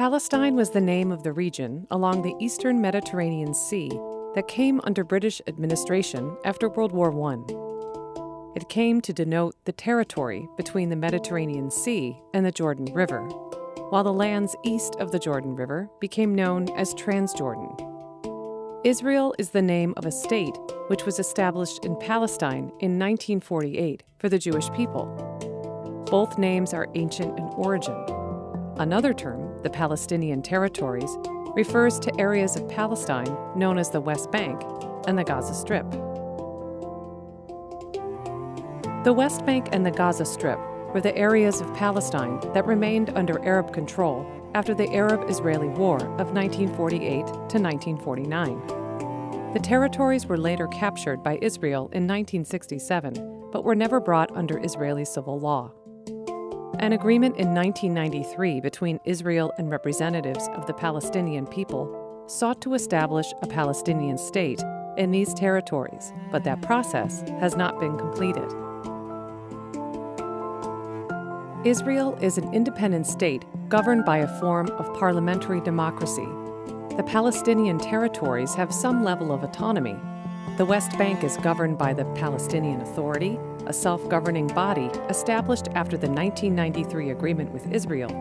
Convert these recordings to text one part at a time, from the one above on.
Palestine was the name of the region along the eastern Mediterranean Sea that came under British administration after World War I. It came to denote the territory between the Mediterranean Sea and the Jordan River, while the lands east of the Jordan River became known as Transjordan. Israel is the name of a state which was established in Palestine in 1948 for the Jewish people. Both names are ancient in origin. Another term, the Palestinian territories, refers to areas of Palestine known as the West Bank and the Gaza Strip. The West Bank and the Gaza Strip were the areas of Palestine that remained under Arab control after the Arab-Israeli War of 1948 to 1949. The territories were later captured by Israel in 1967, but were never brought under Israeli civil law. An agreement in 1993 between Israel and representatives of the Palestinian people sought to establish a Palestinian state in these territories, but that process has not been completed. Israel is an independent state governed by a form of parliamentary democracy. The Palestinian territories have some level of autonomy. The West Bank is governed by the Palestinian Authority, a self-governing body established after the 1993 agreement with Israel,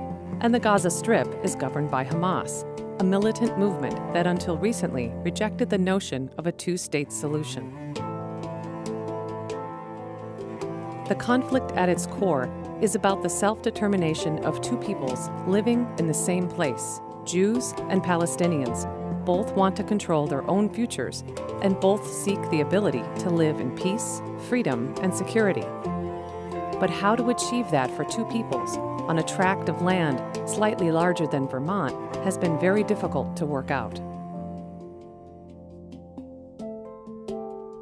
and the Gaza Strip is governed by Hamas, a militant movement that until recently rejected the notion of a two-state solution. The conflict at its core is about the self-determination of two peoples living in the same place, Jews and Palestinians. Both want to control their own futures, and both seek the ability to live in peace, freedom, and security. But how to achieve that for two peoples on a tract of land slightly larger than Vermont has been very difficult to work out.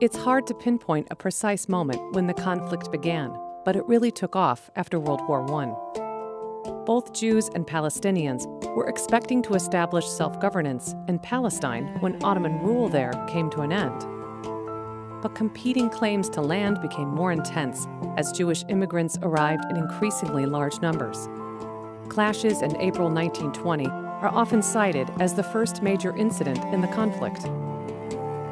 It's hard to pinpoint a precise moment when the conflict began, but it really took off after World War I. Both Jews and Palestinians were expecting to establish self-governance in Palestine when Ottoman rule there came to an end. But competing claims to land became more intense as Jewish immigrants arrived in increasingly large numbers. Clashes in April 1920 are often cited as the first major incident in the conflict.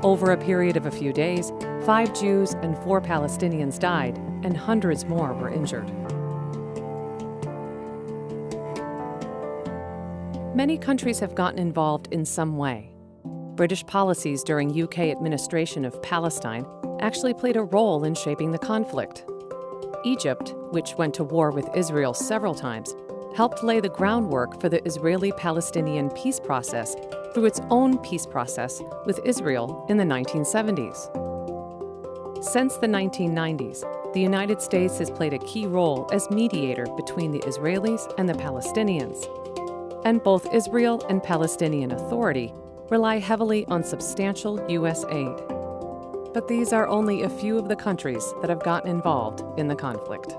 Over a period of a few days, 5 Jews and 4 Palestinians died, and hundreds more were injured. Many countries have gotten involved in some way. British policies during UK administration of Palestine actually played a role in shaping the conflict. Egypt, which went to war with Israel several times, helped lay the groundwork for the Israeli-Palestinian peace process through its own peace process with Israel in the 1970s. Since the 1990s, the United States has played a key role as mediator between the Israelis and the Palestinians. And both Israel and Palestinian Authority rely heavily on substantial U.S. aid. But these are only a few of the countries that have gotten involved in the conflict.